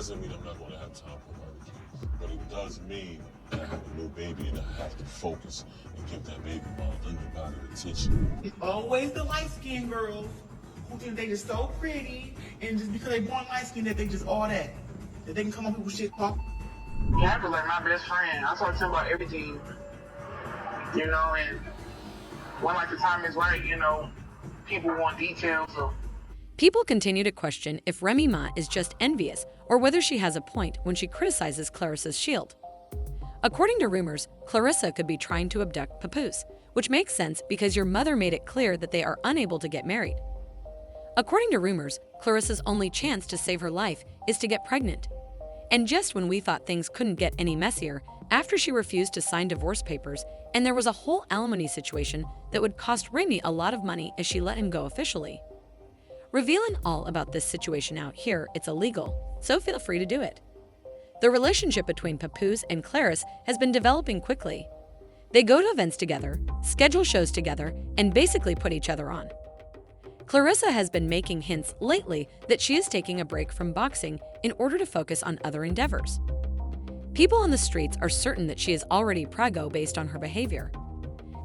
doesn't mean I'm not going to have time for my other kids. But it does mean that I have a new baby and I have to focus and give that baby my undivided attention. It's always the light-skinned girls who think they just so pretty, and just because they born light-skinned that they just all that. That they can come on people's shit talk. Gabby like my best friend. I talk to him about everything, you know, and when like the time is right, you know, people want details. So. People continue to question if Remy Ma is just envious or whether she has a point when she criticizes Claressa Shields. According to rumors, Claressa could be trying to abduct Papoose, which makes sense because your mother made it clear that they are unable to get married. According to rumors, Claressa's only chance to save her life is to get pregnant. And just when we thought things couldn't get any messier, after she refused to sign divorce papers, and there was a whole alimony situation that would cost Remy a lot of money as she let him go officially. Revealing all about this situation out here, it's illegal, so feel free to do it. The relationship between Papoose and Claressa has been developing quickly. They go to events together, schedule shows together, and basically put each other on. Claressa has been making hints lately that she is taking a break from boxing in order to focus on other endeavors. People on the streets are certain that she is already preggo based on her behavior.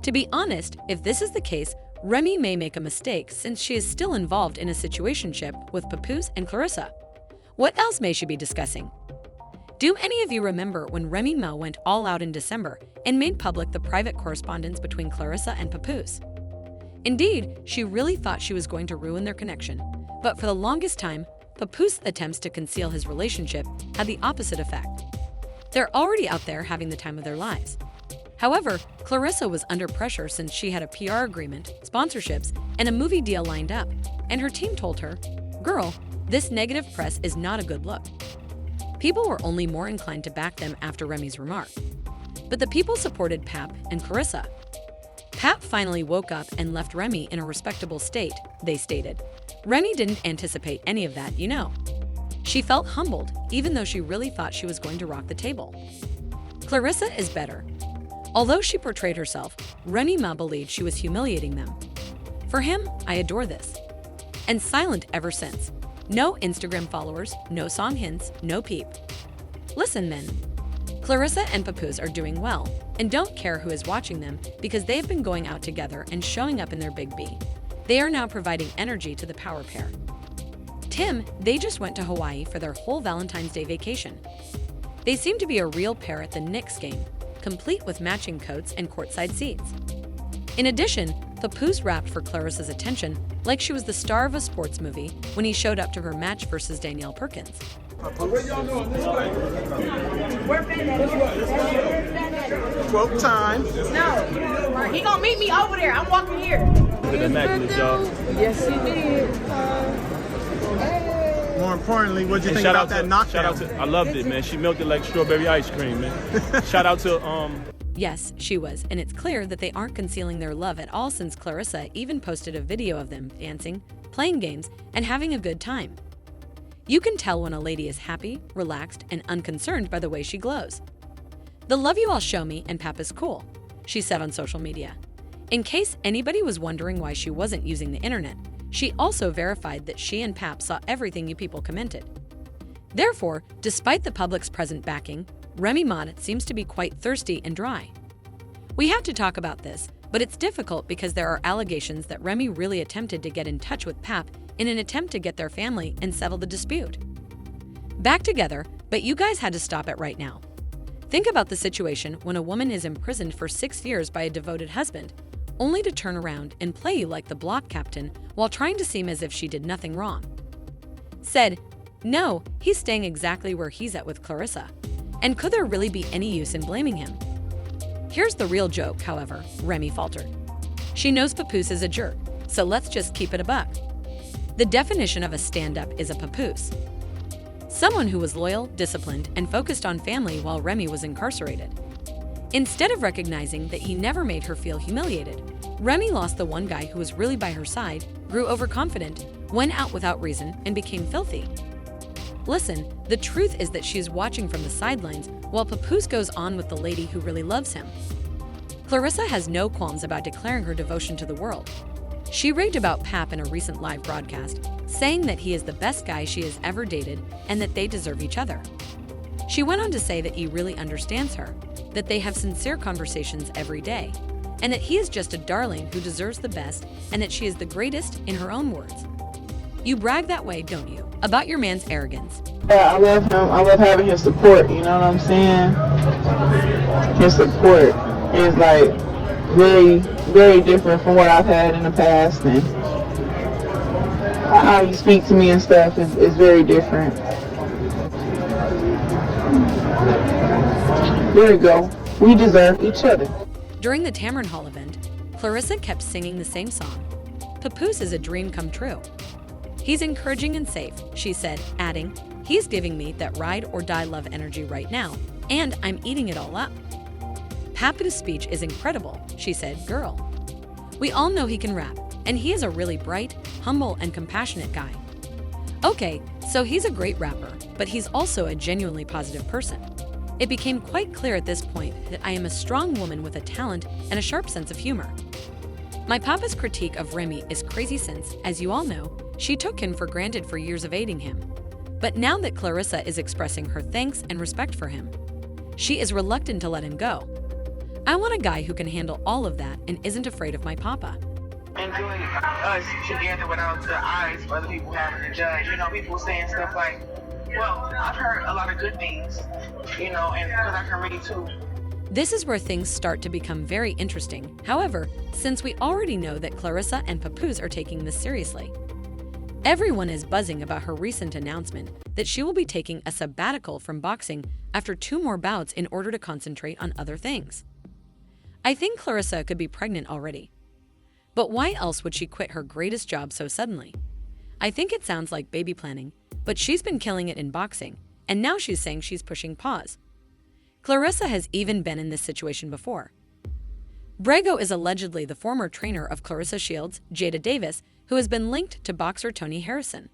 To be honest, if this is the case, Remy may make a mistake since she is still involved in a situationship with Papoose and Claressa. What else may she be discussing? Do any of you remember when Remy Ma went all out in December and made public the private correspondence between Claressa and Papoose? Indeed, she really thought she was going to ruin their connection, but for the longest time, Papoose's attempts to conceal his relationship had the opposite effect. They're already out there having the time of their lives. However, Claressa was under pressure since she had a PR agreement, sponsorships, and a movie deal lined up, and her team told her, "Girl, this negative press is not a good look." People were only more inclined to back them after Remy's remark. But the people supported Pap and Claressa. Pap finally woke up and left Remy in a respectable state, they stated. Remy didn't anticipate any of that, you know. She felt humbled, even though she really thought she was going to rock the table. Claressa is better. Although she portrayed herself, Remy Ma believed she was humiliating them. For him, I adore this. And silent ever since. No Instagram followers, no song hints, no peep. Listen, men. Claressa and Papoose are doing well and don't care who is watching them because they have been going out together and showing up in their big B. They are now providing energy to the power pair. Tim, they just went to Hawaii for their whole Valentine's Day vacation. They seem to be a real pair at the Knicks game, complete with matching coats and courtside seats. In addition, Papoose rapped for Claressa's attention like she was the star of a sports movie when he showed up to her match versus Danielle Perkins. Where y'all going this way? We're finished. 12 times. No, he gonna meet me over there. I'm walking here. Good immaculate, y'all. Yes, he did. More importantly, what'd you think Shout about out that to, knockdown? shout out to, I loved it, man. She milked it like strawberry ice cream, man. Shout out to Yes, she was, and it's clear that they aren't concealing their love at all since Claressa even posted a video of them dancing, playing games, and having a good time. You can tell when a lady is happy, relaxed, and unconcerned by the way she glows. "The love you all show me and Pap is cool," she said on social media. In case anybody was wondering why she wasn't using the internet, she also verified that she and Pap saw everything you people commented. Therefore, despite the public's present backing, Remy Ma seems to be quite thirsty and dry. We have to talk about this, but it's difficult because there are allegations that Remy really attempted to get in touch with Pap in an attempt to get their family and settle the dispute. Back together, but you guys had to stop it right now. Think about the situation when a woman is imprisoned for 6 years by a devoted husband, only to turn around and play you like the block captain while trying to seem as if she did nothing wrong. Said, "No, he's staying exactly where he's at with Claressa. And could there really be any use in blaming him?" Here's the real joke, however, Remy faltered. She knows Papoose is a jerk, so let's just keep it a buck. The definition of a stand-up is a Papoose. Someone who was loyal, disciplined, and focused on family while Remy was incarcerated. Instead of recognizing that he never made her feel humiliated, Remy lost the one guy who was really by her side, grew overconfident, went out without reason, and became filthy. Listen, the truth is that she is watching from the sidelines while Papoose goes on with the lady who really loves him. Claressa has no qualms about declaring her devotion to the world. She raved about Pap in a recent live broadcast, saying that he is the best guy she has ever dated and that they deserve each other. She went on to say that he really understands her, that they have sincere conversations every day, and that he is just a darling who deserves the best and that she is the greatest in her own words. You brag that way, don't you, about your man's arrogance? Yeah, I love him. I love having his support, you know what I'm saying? His support is like very, very different from what I've had in the past, and how you speak to me and stuff is very different. There you go. We deserve each other. During the Tamron Hall event, Claressa kept singing the same song. Papoose is a dream come true. He's encouraging and safe, she said, adding, he's giving me that ride or die love energy right now, and I'm eating it all up. Papoose's speech is incredible, she said, girl. We all know he can rap, and he is a really bright, humble, and compassionate guy. Okay, so he's a great rapper, but he's also a genuinely positive person. It became quite clear at this point that I am a strong woman with a talent and a sharp sense of humor. My papa's critique of Remy is crazy since, as you all know, she took him for granted for years of aiding him. But now that Claressa is expressing her thanks and respect for him, she is reluctant to let him go. I want a guy who can handle all of that and isn't afraid of my papa. Enjoy us together without the eyes of other people having to judge. You know, people saying stuff like, well, I've heard a lot of good things, you know, and because I can read too. This is where things start to become very interesting. However, since we already know that Claressa and Papoose are taking this seriously, everyone is buzzing about her recent announcement that she will be taking a sabbatical from boxing after 2 more bouts in order to concentrate on other things. I think Claressa could be pregnant already. But why else would she quit her greatest job so suddenly? I think it sounds like baby planning, but she's been killing it in boxing, and now she's saying she's pushing pause. Claressa has even been in this situation before. Brego is allegedly the former trainer of Claressa Shields, Jada Davis, who has been linked to boxer Tony Harrison.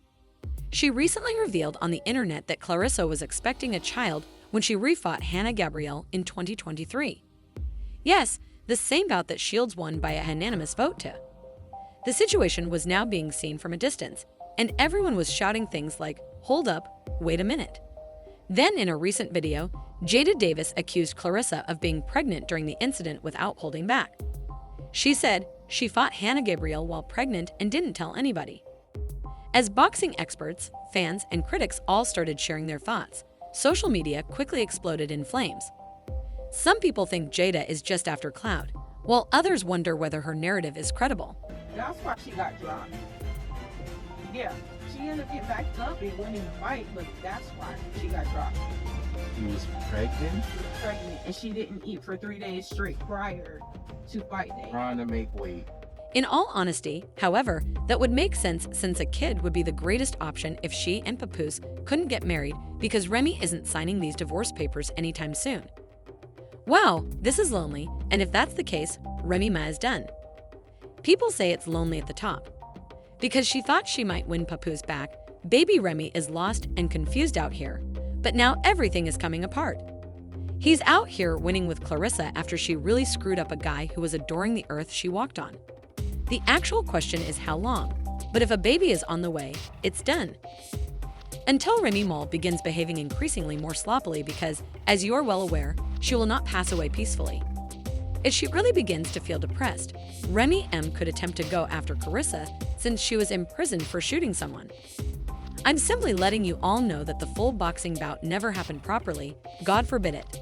She recently revealed on the internet that Claressa was expecting a child when she refought Hannah Gabrielle in 2023. Yes, the same bout that Shields won by a unanimous vote to. The situation was now being seen from a distance, and everyone was shouting things like, "Hold up, wait a minute." Then in a recent video, Jada Davis accused Claressa of being pregnant during the incident without holding back. She said she fought Hannah Gabrielle while pregnant and didn't tell anybody. As boxing experts, fans, and critics all started sharing their thoughts, social media quickly exploded in flames. Some people think Jada is just after clout, while others wonder whether her narrative is credible. That's why she got dropped. Yeah, she ended up getting back up and winning the fight, but that's why she got dropped. She was pregnant? Pregnant, and she didn't eat for 3 days straight prior to fight day. Trying to make weight. In all honesty, however, that would make sense since a kid would be the greatest option if she and Papoose couldn't get married because Remy isn't signing these divorce papers anytime soon. Wow, this is lonely, and if that's the case, Remy Ma is done. People say it's lonely at the top. Because she thought she might win Papoose back, baby Remy is lost and confused out here, but now everything is coming apart. He's out here winning with Claressa after she really screwed up a guy who was adoring the earth she walked on. The actual question is how long, but if a baby is on the way, it's done. Until Remy Ma begins behaving increasingly more sloppily because, as you are well aware, she will not pass away peacefully. If she really begins to feel depressed, Remy M could attempt to go after Claressa since she was imprisoned for shooting someone. I'm simply letting you all know that the full boxing bout never happened properly, God forbid it.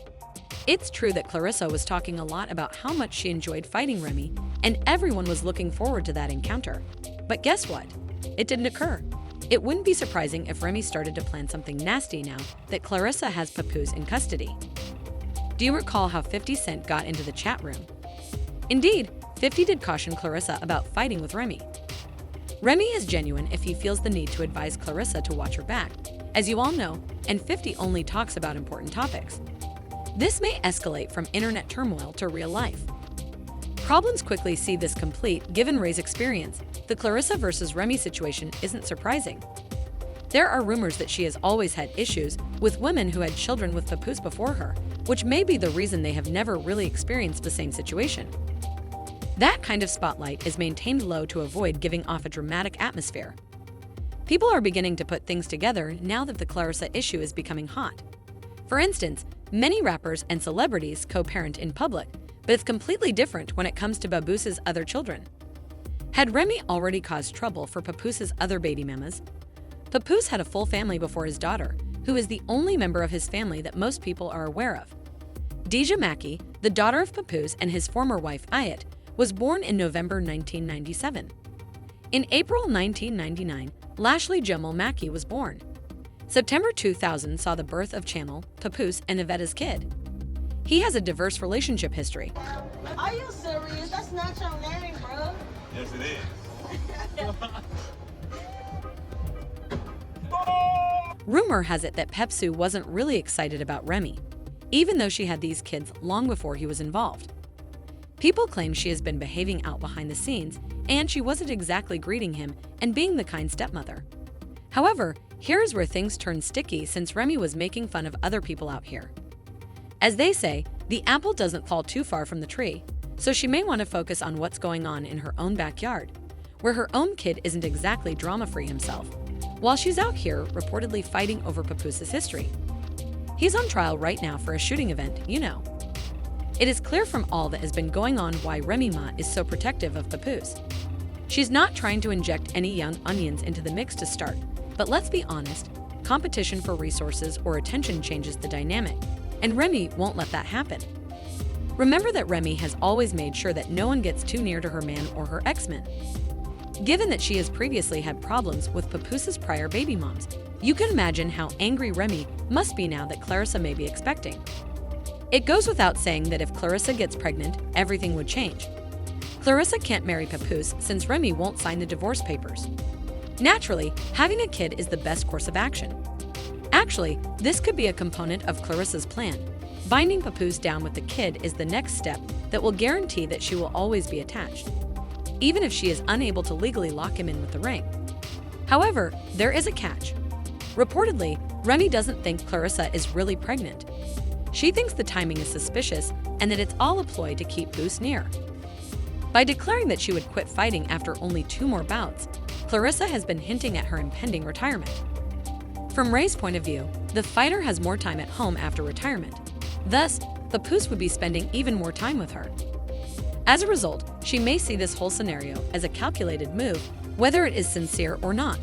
It's true that Claressa was talking a lot about how much she enjoyed fighting Remy, and everyone was looking forward to that encounter. But guess what? It didn't occur. It wouldn't be surprising if Remy started to plan something nasty now that Claressa has Papoose in custody. Do you recall how 50 Cent got into the chat room? Indeed, 50 did caution Claressa about fighting with Remy. Remy is genuine if he feels the need to advise Claressa to watch her back, as you all know, and 50 only talks about important topics. This may escalate from internet turmoil to real life. Problems quickly see this complete given Ray's experience. The Claressa versus Remy situation isn't surprising. There are rumors that she has always had issues with women who had children with Papoose before her, which may be the reason they have never really experienced the same situation. That kind of spotlight is maintained low to avoid giving off a dramatic atmosphere. People are beginning to put things together now that the Claressa issue is becoming hot. For instance, many rappers and celebrities co-parent in public, but it's completely different when it comes to Papoose's other children. Had Remy already caused trouble for Papoose's other baby mamas? Papoose had a full family before his daughter, who is the only member of his family that most people are aware of. Deja Mackey, the daughter of Papoose and his former wife Ayat, was born in November 1997. In April 1999, Lashley Jamal Mackey was born. September 2000 saw the birth of Chamal, Papoose, and Yvette's kid. He has a diverse relationship history. Are you serious? That's not your name, bro. Yes, it is. Rumor has it that Pepsu wasn't really excited about Remy, even though she had these kids long before he was involved. People claim she has been behaving out behind the scenes, and she wasn't exactly greeting him and being the kind stepmother. However, here's where things turn sticky since Remy was making fun of other people out here. As they say, the apple doesn't fall too far from the tree, so she may want to focus on what's going on in her own backyard, where her own kid isn't exactly drama-free himself, while she's out here reportedly fighting over Papoose's history. He's on trial right now for a shooting event, you know. It is clear from all that has been going on why Remy Ma is so protective of Papoose. She's not trying to inject any young onions into the mix to start, but let's be honest, competition for resources or attention changes the dynamic, and Remy won't let that happen. Remember that Remy has always made sure that no one gets too near to her man or her ex-men. Given that she has previously had problems with Papoose's prior baby moms, you can imagine how angry Remy must be now that Claressa may be expecting. It goes without saying that if Claressa gets pregnant, everything would change. Claressa can't marry Papoose since Remy won't sign the divorce papers. Naturally, having a kid is the best course of action. Actually, this could be a component of Claressa's plan. Binding Papoose down with the kid is the next step that will guarantee that she will always be attached, even if she is unable to legally lock him in with the ring. However, there is a catch. Reportedly, Remy doesn't think Claressa is really pregnant. She thinks the timing is suspicious and that it's all a ploy to keep Boost near. By declaring that she would quit fighting after only 2 more bouts, Claressa has been hinting at her impending retirement. From Ray's point of view, the fighter has more time at home after retirement. Thus, Papoose would be spending even more time with her. As a result, she may see this whole scenario as a calculated move, whether it is sincere or not.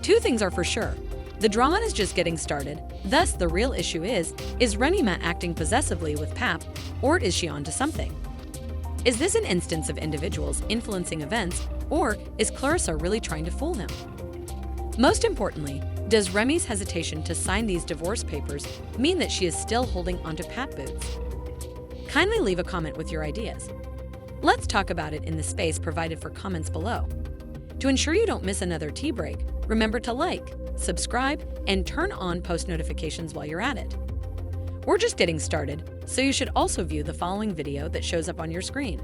2 things are for sure. The drama is just getting started, thus the real issue is Remy Ma acting possessively with Pap, or is she onto something? Is this an instance of individuals influencing events, or is Claressa really trying to fool him? Most importantly, does Remy's hesitation to sign these divorce papers mean that she is still holding onto Pat boots? Kindly leave a comment with your ideas. Let's talk about it in the space provided for comments below. To ensure you don't miss another tea break, remember to like, subscribe, and turn on post notifications while you're at it. We're just getting started, so you should also view the following video that shows up on your screen.